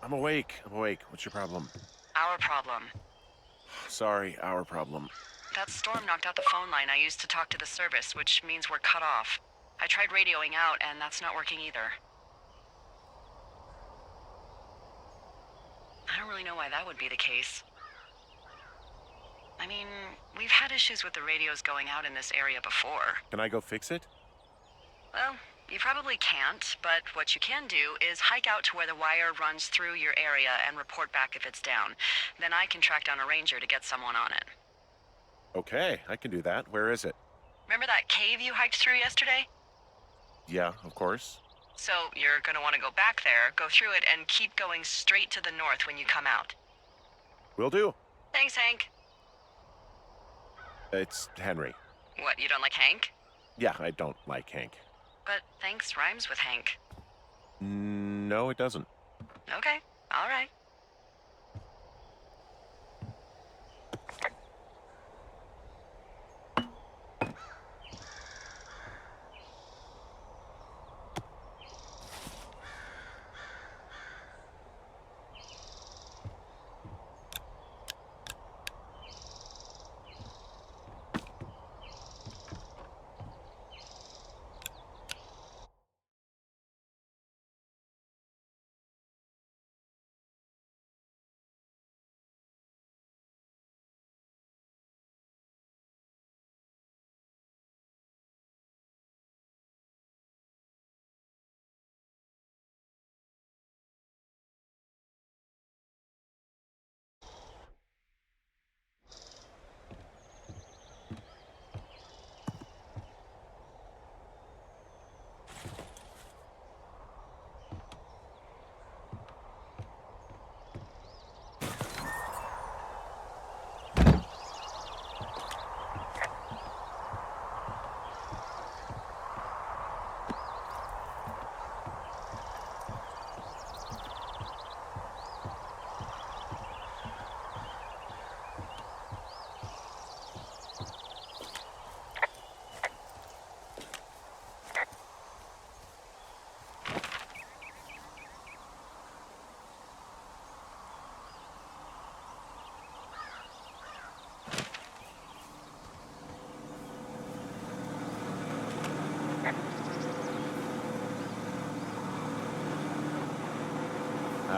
I'm awake. What's your problem? Our problem. Sorry, our problem. That storm knocked out the phone line I used to talk to the service, which means we're cut off. I tried radioing out, and that's not working either. I don't really know why that would be the case. I mean, we've had issues with the radios going out in this area before. Can I go fix it? Well, you probably can't, but what you can do is hike out to where the wire runs through your area and report back if it's down. Then I can track down a ranger to get someone on it. Okay, I can do that. Where is it? Remember that cave you hiked through yesterday? Yeah, of course. So you're gonna want to go back there, go through it, and keep going straight to the north when you come out. Will do. Thanks, Hank. It's Henry. What, you don't like Hank? Yeah, I don't like Hank. But thanks rhymes with Hank. No, it doesn't. Okay, all right.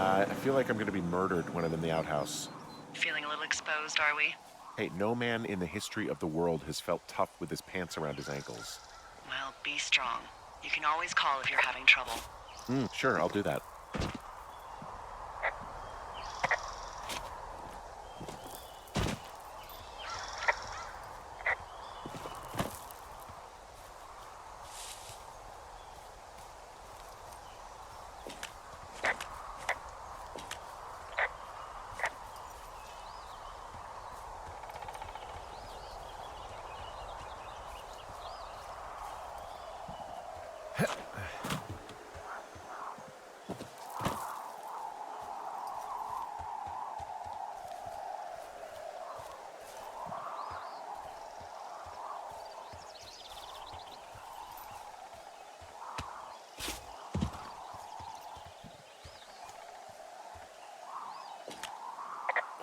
I feel like I'm gonna be murdered when I'm in the outhouse. Feeling a little exposed, are we? Hey, no man in the history of the world has felt tough with his pants around his ankles. Well, be strong. You can always call if you're having trouble. Sure, I'll do that.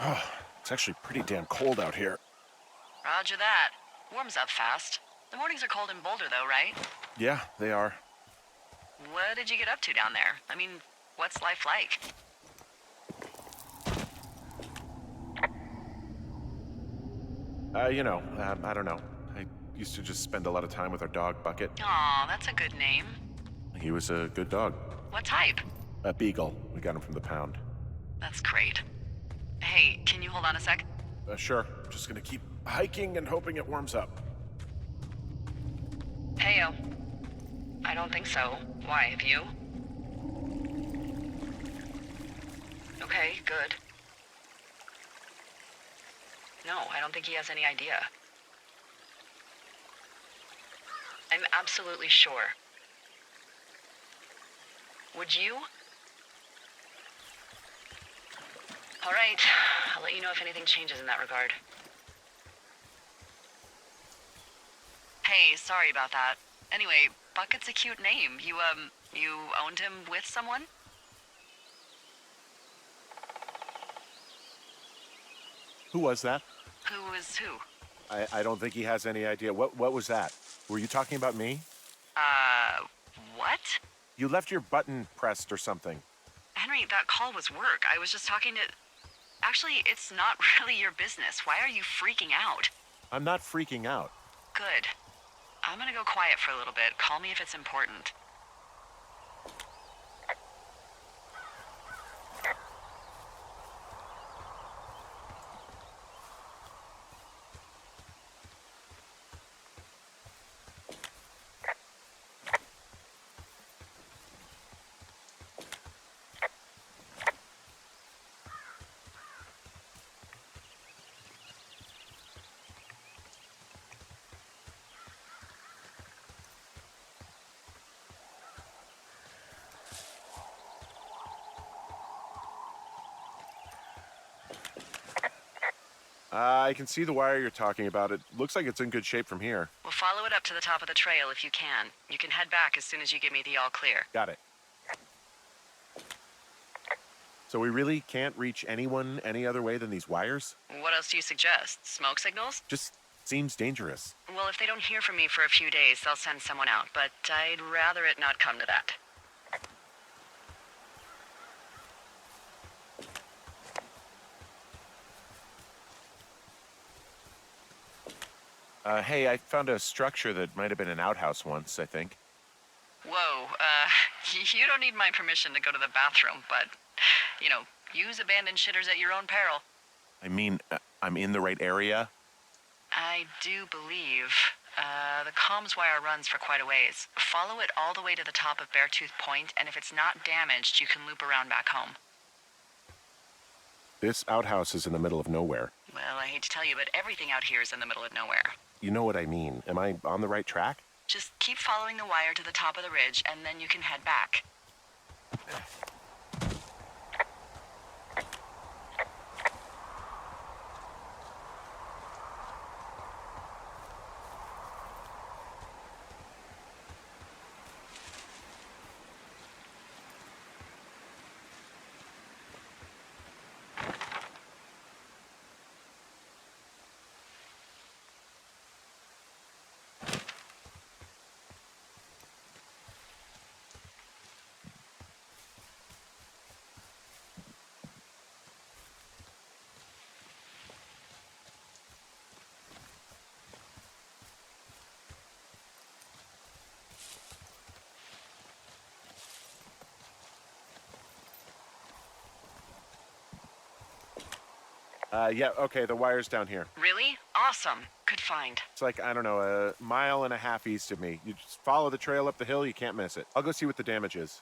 Oh, it's actually pretty damn cold out here. Roger that. Warms up fast. The mornings are cold in Boulder, though, right? Yeah, they are. What did you get up to down there? I mean, what's life like? I don't know. I used to just spend a lot of time with our dog, Bucket. Aw, that's a good name. He was a good dog. What type? A beagle. We got him from the pound. That's great. Hey, can you hold on a sec? Sure. Just gonna keep hiking and hoping it warms up. Heyo. I don't think so. Why, have you? Okay, good. No, I don't think he has any idea. I'm absolutely sure. Would you? All right, I'll let you know if anything changes in that regard. Hey, sorry about that. Anyway, Bucket's a cute name. You owned him with someone? Who was that? Who is who? I don't think he has any idea. What was that? Were you talking about me? What? You left your button pressed or something. Henry, that call was work. I was just talking to... Actually, it's not really your business. Why are you freaking out? I'm not freaking out. Good. I'm gonna go quiet for a little bit. Call me if it's important. I can see the wire you're talking about. It looks like it's in good shape from here. We'll follow it up to the top of the trail if you can. You can head back as soon as you give me the all clear. Got it. So we really can't reach anyone any other way than these wires? What else do you suggest? Smoke signals? Just seems dangerous. Well, if they don't hear from me for a few days, they'll send someone out, but I'd rather it not come to that. Hey, I found a structure that might have been an outhouse once, I think. Whoa, you don't need my permission to go to the bathroom, but, use abandoned shitters at your own peril. I mean, I'm in the right area? I do believe. The comms wire runs for quite a ways. Follow it all the way to the top of Beartooth Point, and if it's not damaged, you can loop around back home. This outhouse is in the middle of nowhere. Well, I hate to tell you, but everything out here is in the middle of nowhere. You know what I mean. Am I on the right track? Just keep following the wire to the top of the ridge, and then you can head back. Yeah, okay, the wire's down here. Really? Awesome. Good find. It's like, I don't know, a mile and a half east of me. You just follow the trail up the hill, you can't miss it. I'll go see what the damage is.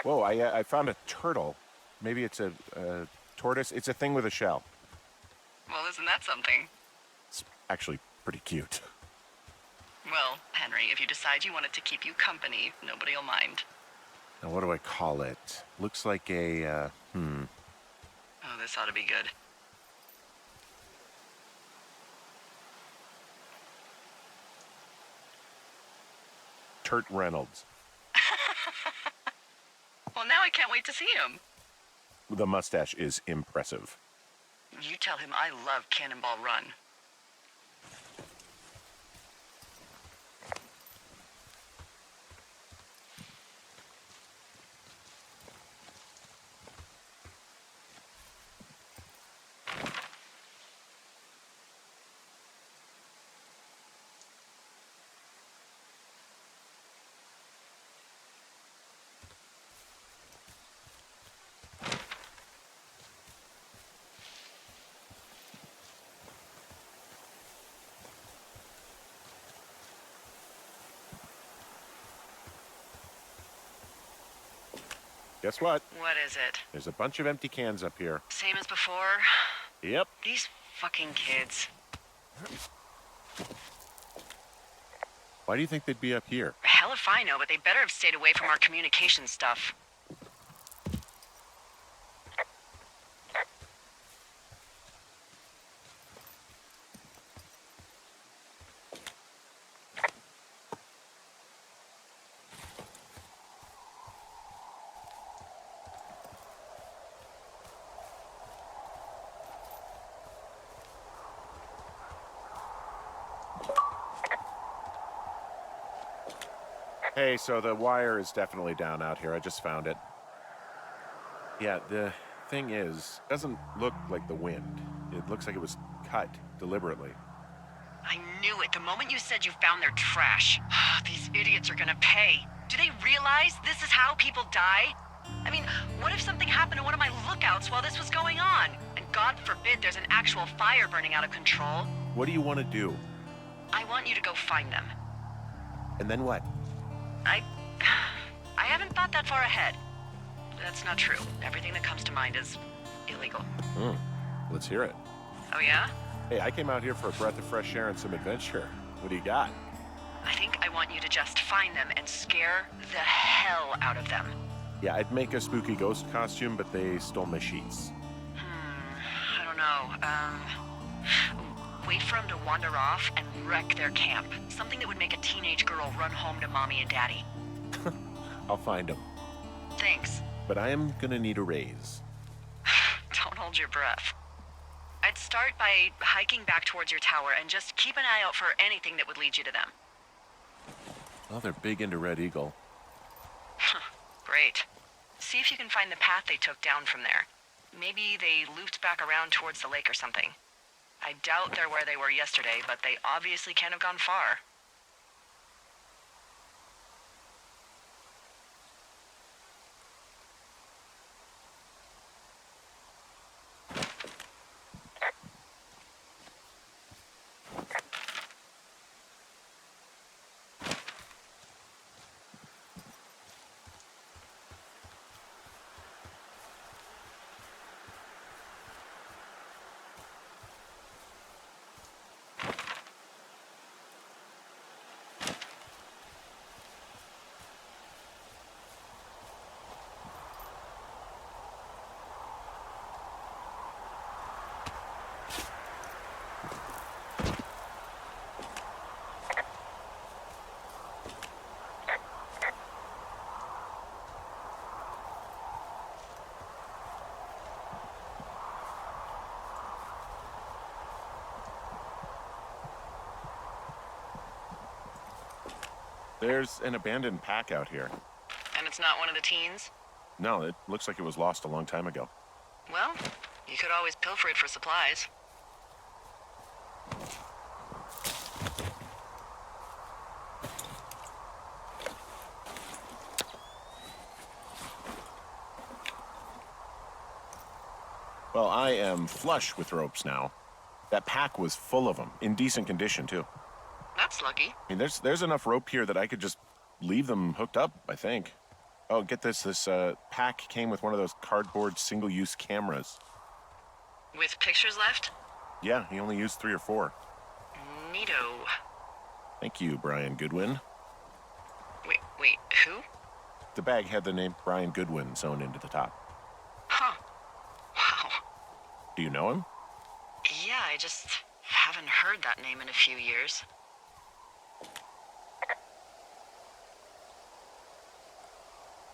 Whoa, I found a turtle. Maybe it's a tortoise. It's a thing with a shell. Well, isn't that something? It's actually pretty cute. Well, Henry, if you decide you want it to keep you company, nobody will mind. Now, what do I call it? Looks like a, Oh, this ought to be good. Turt Reynolds. Well, now I can't wait to see him. The mustache is impressive. You tell him I love Cannonball Run. Guess what? What is it? There's a bunch of empty cans up here. Same as before? Yep. These fucking kids. Why do you think they'd be up here? Hell if I know, but they better have stayed away from our communication stuff. Hey, so the wire is definitely down out here. I just found it. Yeah, the thing is, it doesn't look like the wind. It looks like it was cut deliberately. I knew it the moment you said you found their trash. These idiots are gonna pay. Do they realize this is how people die? I mean, what if something happened to one of my lookouts while this was going on? And God forbid there's an actual fire burning out of control. What do you want to do? I want you to go find them. And then what? I haven't thought that far ahead. That's not true. Everything that comes to mind is illegal. Let's hear it. Oh yeah? Hey, I came out here for a breath of fresh air and some adventure. What do you got? I think I want you to just find them and scare the hell out of them. Yeah, I'd make a spooky ghost costume, but they stole my sheets. I don't know. Wait for them to wander off and wreck their camp. Something that would make a teenage girl run home to mommy and daddy. I'll find them. Thanks. But I am gonna need a raise. Don't hold your breath. I'd start by hiking back towards your tower and just keep an eye out for anything that would lead you to them. Well, they're big into Red Eagle. Great. See if you can find the path they took down from there. Maybe they looped back around towards the lake or something. I doubt they're where they were yesterday, but they obviously can't have gone far. There's an abandoned pack out here. And it's not one of the teens? No, it looks like it was lost a long time ago. Well, you could always pilfer it for supplies. Well, I am flush with ropes now. That pack was full of them, in decent condition, too. That's lucky. I mean, there's enough rope here that I could just leave them hooked up, I think. Oh, get this. This pack came with one of those cardboard single-use cameras. With pictures left? Yeah, he only used 3 or 4. Neato. Thank you, Brian Goodwin. Wait, who? The bag had the name Brian Goodwin sewn into the top. Huh. Wow. Do you know him? Yeah, I just haven't heard that name in a few years.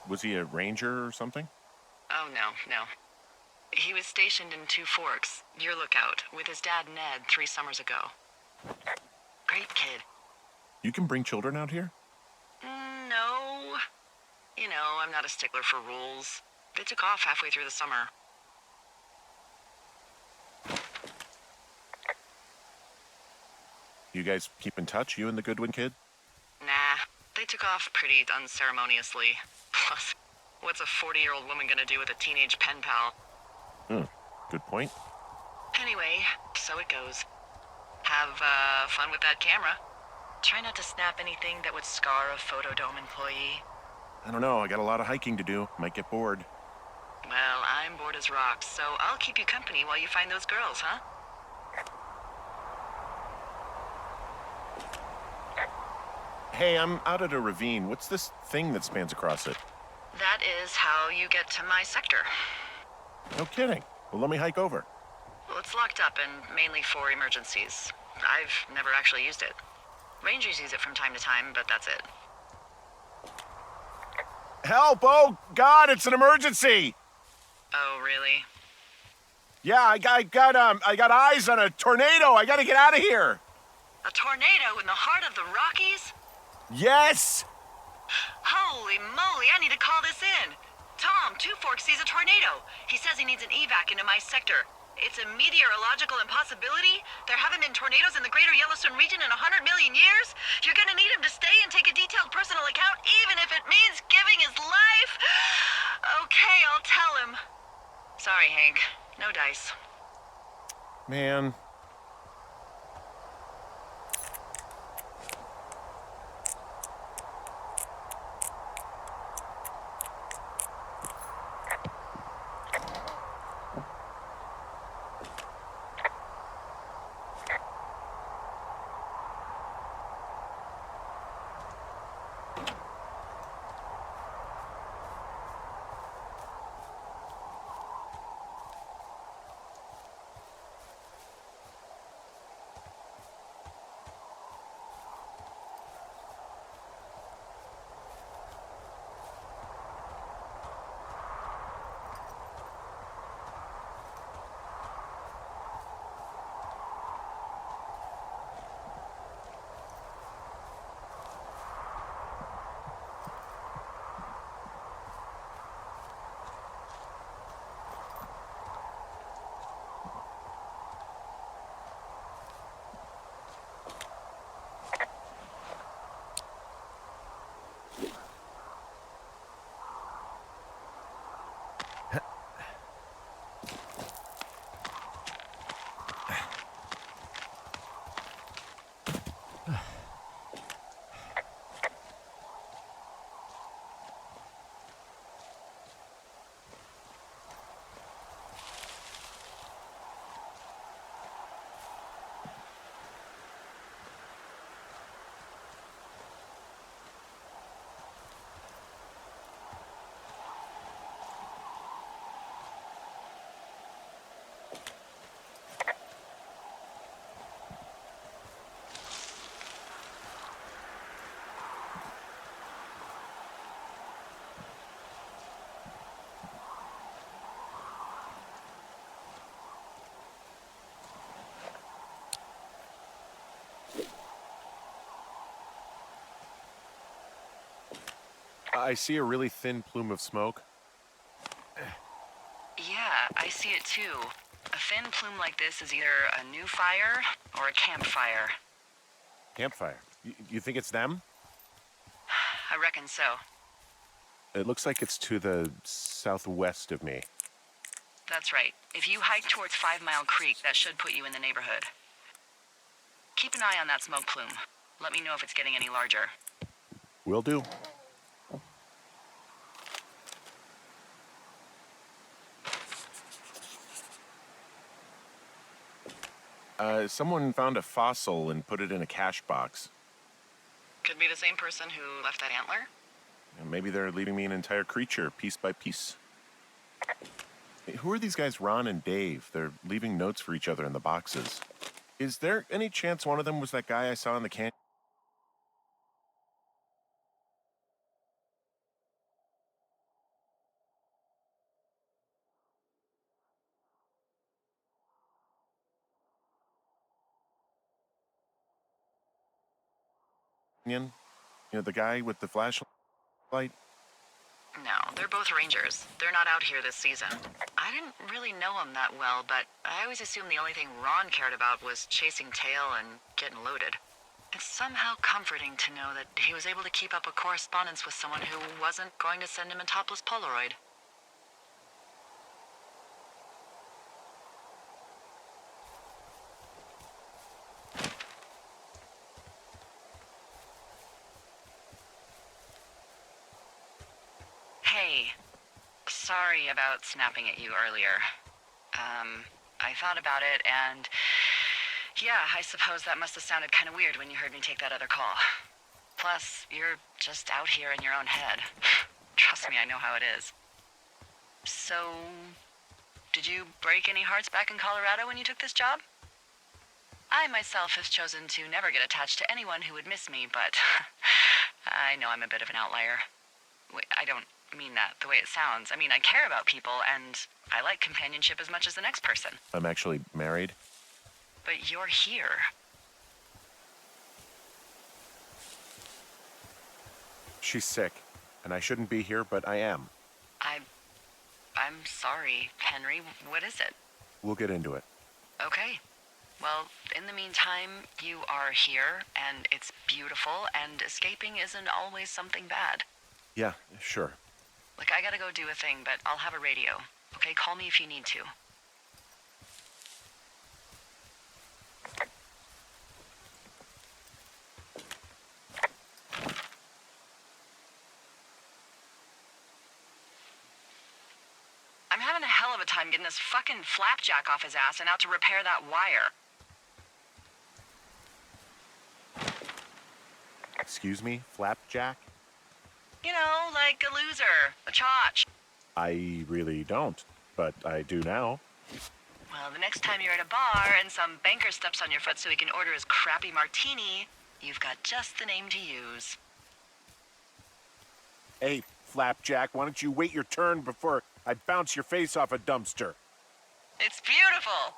Was he a ranger or something? Oh, no. He was stationed in Two Forks, your lookout, with his dad Ned 3 summers ago. Great kid. You can bring children out here? No. You know, I'm not a stickler for rules. They took off halfway through the summer. You guys keep in touch, you and the Goodwin kid? Nah, they took off pretty unceremoniously. Plus, what's a 40-year-old woman gonna do with a teenage pen pal? Good point. Anyway, so it goes. Have fun with that camera. Try not to snap anything that would scar a Photodome employee. I don't know. I got a lot of hiking to do. Might get bored. Well, I'm bored as rocks, so I'll keep you company while you find those girls, huh? Hey, I'm out at a ravine. What's this thing that spans across it? That is how you get to my sector. No kidding. Well, let me hike over. Well, it's locked up and mainly for emergencies. I've never actually used it. Rangers use it from time to time, but that's it. Help! Oh, God, it's an emergency! Oh, really? Yeah, I got eyes on a tornado. I gotta get out of here. A tornado in the heart of the Rockies? Yes! Holy moly, I need to call this in. Tom, Two Forks sees a tornado. He says he needs an evac into my sector. It's a meteorological impossibility. There haven't been tornadoes in the greater Yellowstone region in 100 million years. You're gonna need him to stay and take a detailed personal account, even if it means giving his life. Okay, I'll tell him. Sorry, Hank. No dice. Man. I see a really thin plume of smoke. Yeah, I see it too. A thin plume like this is either a new fire or a campfire. Campfire. You think it's them? I reckon so. It looks like it's to the southwest of me. That's right. If you hike towards 5 Mile Creek, that should put you in the neighborhood. Keep an eye on that smoke plume. Let me know if it's getting any larger. Will do. Someone found a fossil and put it in a cache box. Could be the same person who left that antler. And maybe they're leaving me an entire creature, piece by piece. Hey, who are these guys, Ron and Dave? They're leaving notes for each other in the boxes. Is there any chance one of them was that guy I saw in the canyon? You know, the guy with the flashlight? No, they're both rangers. They're not out here this season. I didn't really know him that well, but I always assumed the only thing Ron cared about was chasing tail and getting loaded. It's somehow comforting to know that he was able to keep up a correspondence with someone who wasn't going to send him a topless Polaroid. sorry about snapping at you earlier. I thought about it, and yeah, I suppose that must have sounded kind of weird when you heard me take that other call. Plus, you're just out here in your own head. Trust me, I know how it is. So, did you break any hearts back in Colorado when you took this job? I myself have chosen to never get attached to anyone who would miss me, but I know I'm a bit of an outlier. I don't mean that the way it sounds. I mean, I care about people, and I like companionship as much as the next person. I'm actually married. But you're here. She's sick, and I shouldn't be here, but I am. I'm sorry, Henry. What is it? We'll get into it. Okay. Well, in the meantime, you are here, and it's beautiful, and escaping isn't always something bad. Yeah, sure. Look, I gotta go do a thing, but I'll have a radio. Okay, call me if you need to. I'm having a hell of a time getting this fucking flapjack off his ass and out to repair that wire. Excuse me, Flapjack? You know, like a loser, a chotch. I really don't, but I do now. Well, the next time you're at a bar and some banker steps on your foot so he can order his crappy martini, you've got just the name to use. Hey, Flapjack, why don't you wait your turn before I bounce your face off a dumpster? It's beautiful.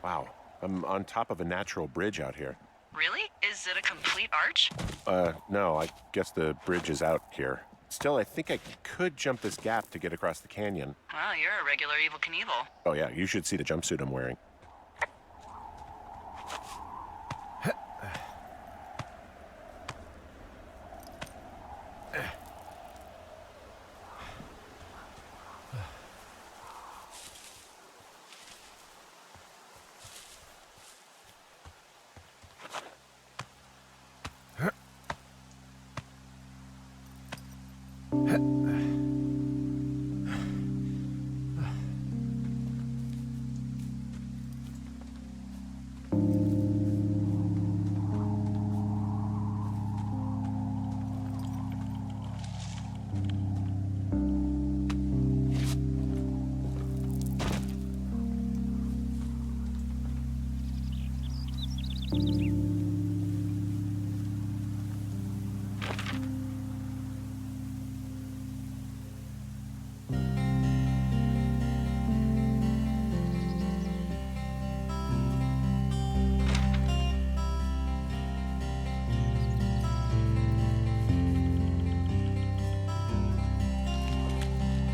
Wow, I'm on top of a natural bridge out here. Really? Is it a complete arch? No, I guess the bridge is out here. Still, I think I could jump this gap to get across the canyon. Well, you're a regular Evel Knievel. Oh yeah, you should see the jumpsuit I'm wearing.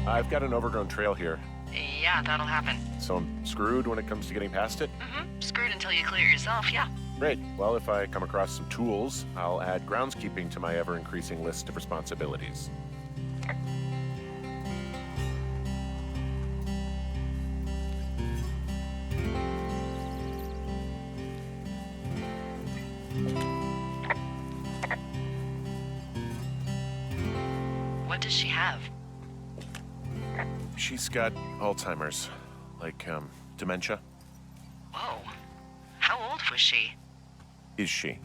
I've got an overgrown trail here, Yeah, that'll happen. so I'm screwed when it comes to getting past it. Screwed until you clear yourself, yeah. Great. Well, if I come across some tools, I'll add groundskeeping to my ever-increasing list of responsibilities. What does she have? She's got Alzheimer's, like, dementia. Whoa. How old was she? Is she?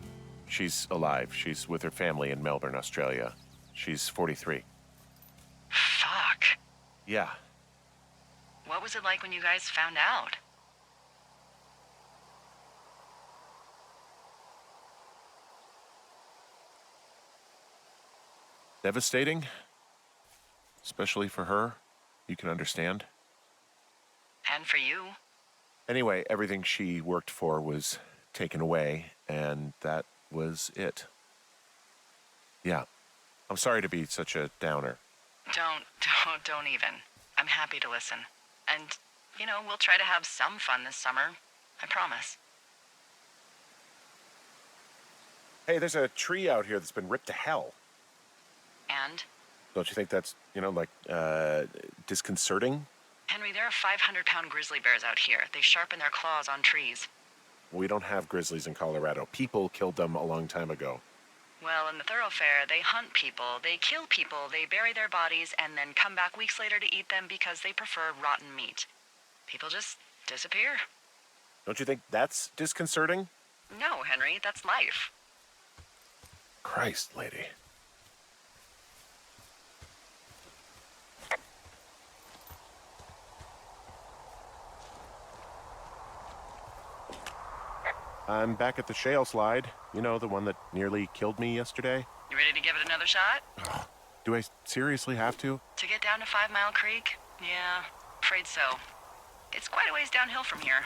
She's alive. She's with her family in Melbourne, Australia. She's 43. Fuck. Yeah. What was it like when you guys found out? Devastating. Especially for her. You can understand. And for you? Anyway, everything she worked for was taken away, and that was it. Yeah. I'm sorry to be such a downer. Don't even. I'm happy to listen. And, you know, we'll try to have some fun this summer. I promise. Hey, there's a tree out here that's been ripped to hell. And? Don't you think that's, disconcerting? Henry, there are 500-pound grizzly bears out here. They sharpen their claws on trees. We don't have grizzlies in Colorado. People killed them a long time ago. Well, in the thoroughfare, they hunt people, they kill people, they bury their bodies, and then come back weeks later to eat them because they prefer rotten meat. People just disappear. Don't you think that's disconcerting? No, Henry, that's life. Christ, lady. I'm back at the shale slide. You know, the one that nearly killed me yesterday. You ready to give it another shot? Do I seriously have to? To get down to 5 Mile Creek? Yeah, afraid so. It's quite a ways downhill from here.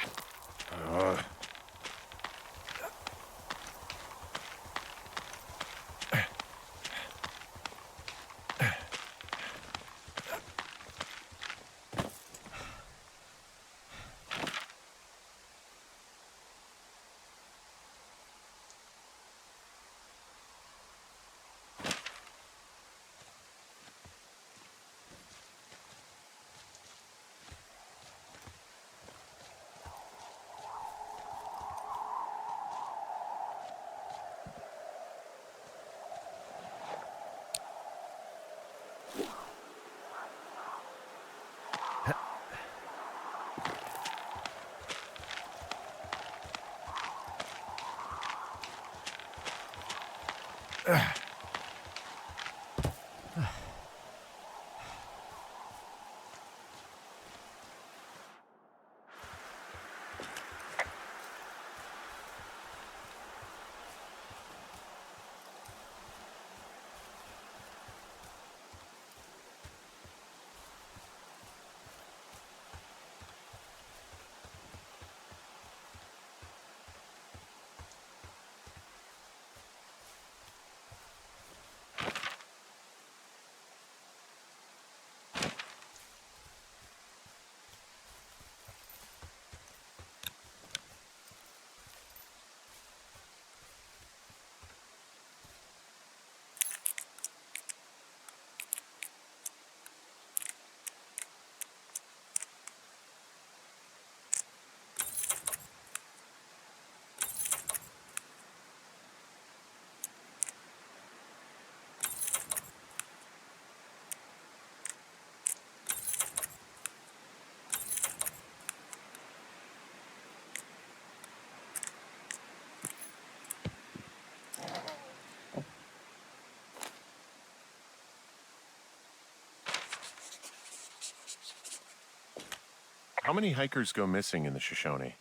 How many hikers go missing in the Shoshone?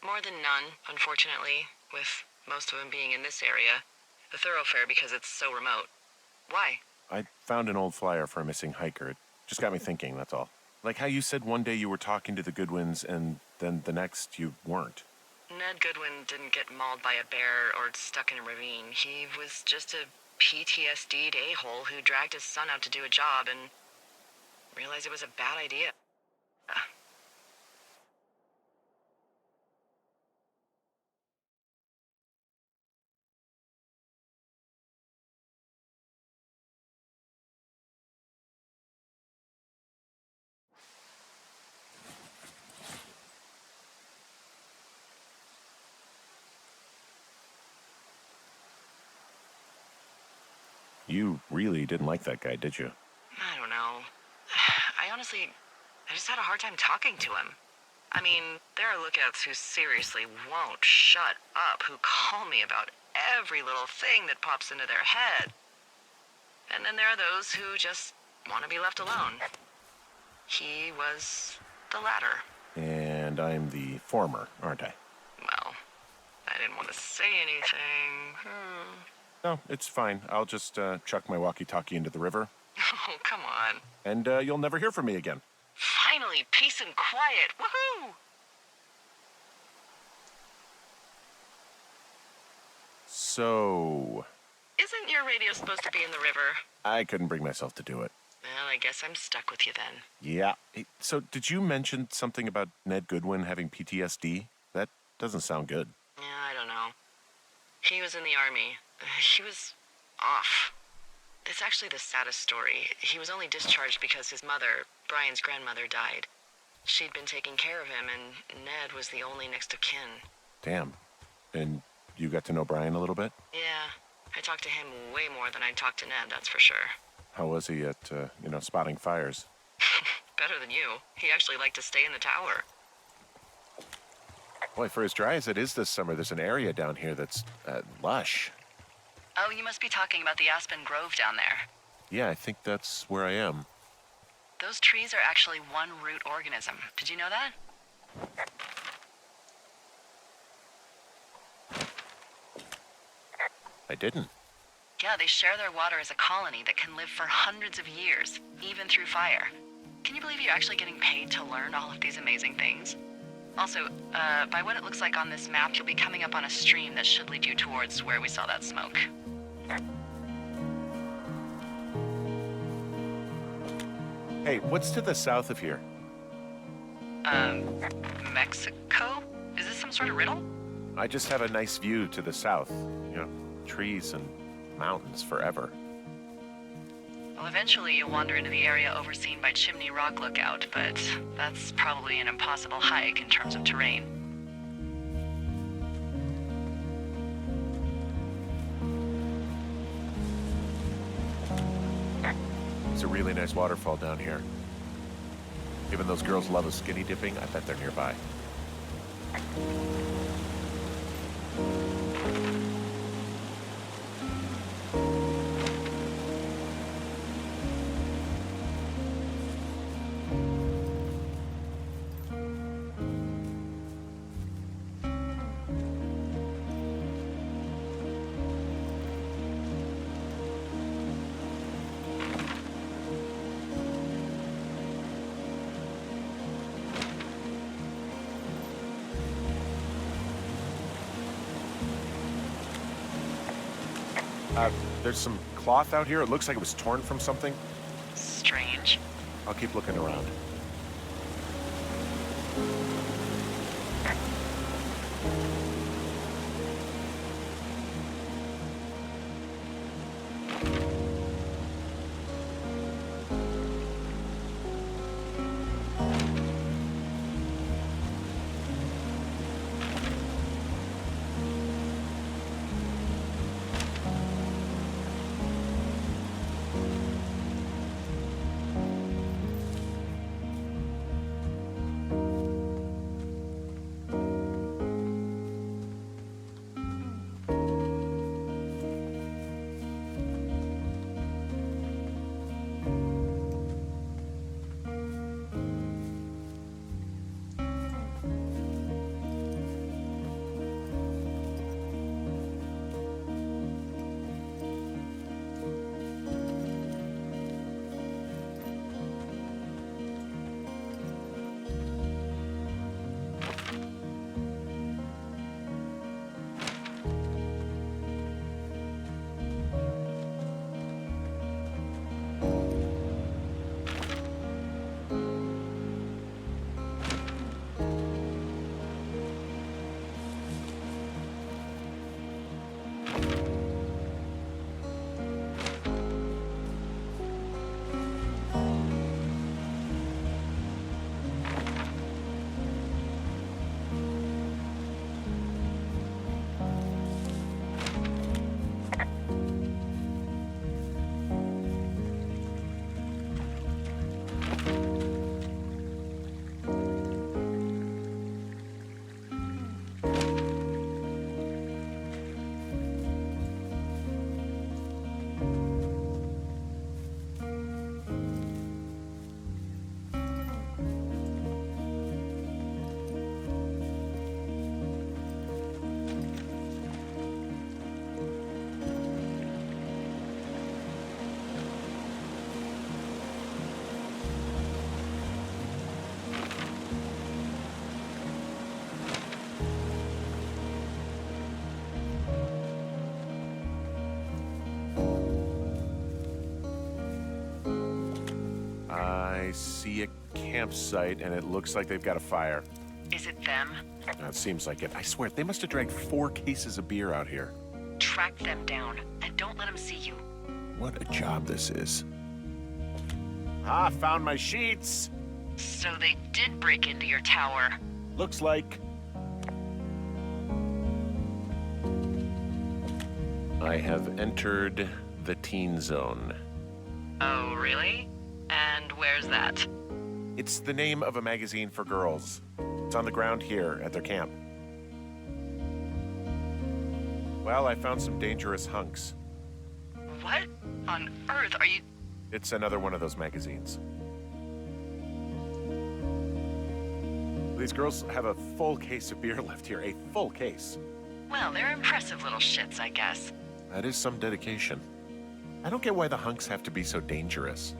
More than none, unfortunately, with most of them being in this area. The thoroughfare because it's so remote. Why? I found an old flyer for a missing hiker. It just got me thinking, that's all. Like how you said one day you were talking to the Goodwins and then the next you weren't. Ned Goodwin didn't get mauled by a bear or stuck in a ravine. He was just a PTSD'd a-hole who dragged his son out to do a job and realized it was a bad idea. You really didn't like that guy, did you? I don't know. I just had a hard time talking to him. I mean, there are lookouts who seriously won't shut up, who call me about every little thing that pops into their head. And then there are those who just want to be left alone. He was the latter. And I'm the former, aren't I? Well, I didn't want to say anything. No, it's fine. I'll just chuck my walkie-talkie into the river. Oh, come on. And you'll never hear from me again. Finally, peace and quiet. Woohoo! So... Isn't your radio supposed to be in the river? I couldn't bring myself to do it. Well, I guess I'm stuck with you then. Yeah. Hey, so did you mention something about Ned Goodwin having PTSD? That doesn't sound good. Yeah, I don't know. He was in the army. He was off. It's actually the saddest story. He was only discharged because his mother, Brian's grandmother, died. She'd been taking care of him, and Ned was the only next of kin. Damn. And you got to know Brian a little bit? Yeah, I talked to him way more than I'd talked to Ned, that's for sure. How was he at, spotting fires? Better than you. He actually liked to stay in the tower. Boy, for as dry as it is this summer, there's an area down here that's lush. Oh, you must be talking about the Aspen Grove down there. Yeah, I think that's where I am. Those trees are actually one root organism. Did you know that? I didn't. Yeah, they share their water as a colony that can live for hundreds of years, even through fire. Can you believe you're actually getting paid to learn all of these amazing things? Also, by what it looks like on this map, you'll be coming up on a stream that should lead you towards where we saw that smoke. Hey, what's to the south of here? Mexico? Is this some sort of riddle? I just have a nice view to the south. Trees and mountains forever. Well, eventually you'll wander into the area overseen by Chimney Rock Lookout, but that's probably an impossible hike in terms of terrain. It's a really nice waterfall down here. Given those girls love a skinny dipping, I bet they're nearby. There's some cloth out here. It looks like it was torn from something. Strange. I'll keep looking around. I see a campsite, and it looks like they've got a fire. Is it them? It seems like it. I swear, they must have dragged 4 cases of beer out here. Track them down, and don't let them see you. What a job this is. Ah, found my sheets! So they did break into your tower. Looks like... I have entered the teen zone. Oh, really? And where's that? It's the name of a magazine for girls. It's on the ground here at their camp. Well, I found some dangerous hunks. What on earth are you... It's another one of those magazines. These girls have a full case of beer left here, a full case. Well, they're impressive little shits, I guess. That is some dedication. I don't get why the hunks have to be so dangerous.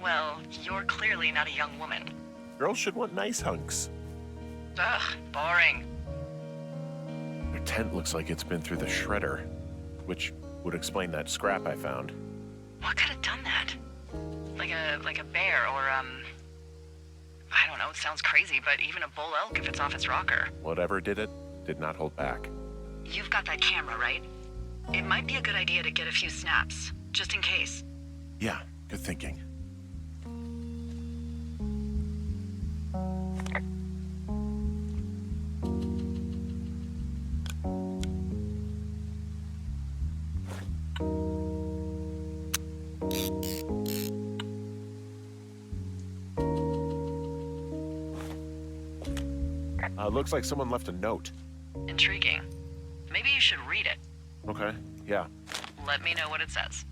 Well, you're clearly not a young woman. Girls should want nice hunks. Ugh, boring. Their tent looks like it's been through the shredder, which would explain that scrap I found. What could have done that? Like a bear or, I don't know, it sounds crazy, but even a bull elk if it's off its rocker. Whatever did it, did not hold back. You've got that camera, right? It might be a good idea to get a few snaps, just in case. Yeah, good thinking. Looks like someone left a note. Intriguing. Maybe you should read it. Okay, yeah. Let me know what it says.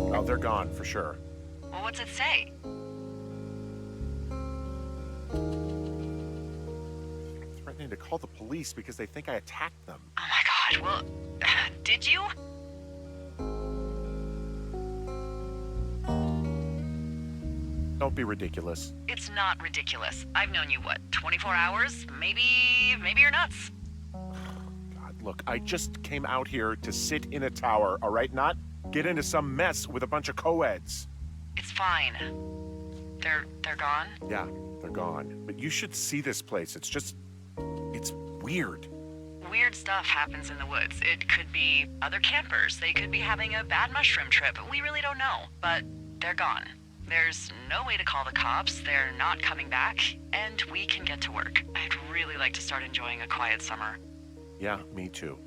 Oh, they're gone, for sure. Well, what's it say? Threatening to call the police because they think I attacked them. Oh my god, well, did you? Don't be ridiculous. It's not ridiculous. I've known you, what, 24 hours? Maybe you're nuts. God, look, I just came out here to sit in a tower, all right? Not get into some mess with a bunch of co-eds. It's fine. They're gone? Yeah, they're gone. But you should see this place. It's weird. Weird stuff happens in the woods. It could be other campers. They could be having a bad mushroom trip. We really don't know. But they're gone. There's no way to call the cops. They're not coming back. And we can get to work. I'd really like to start enjoying a quiet summer. Yeah, me too.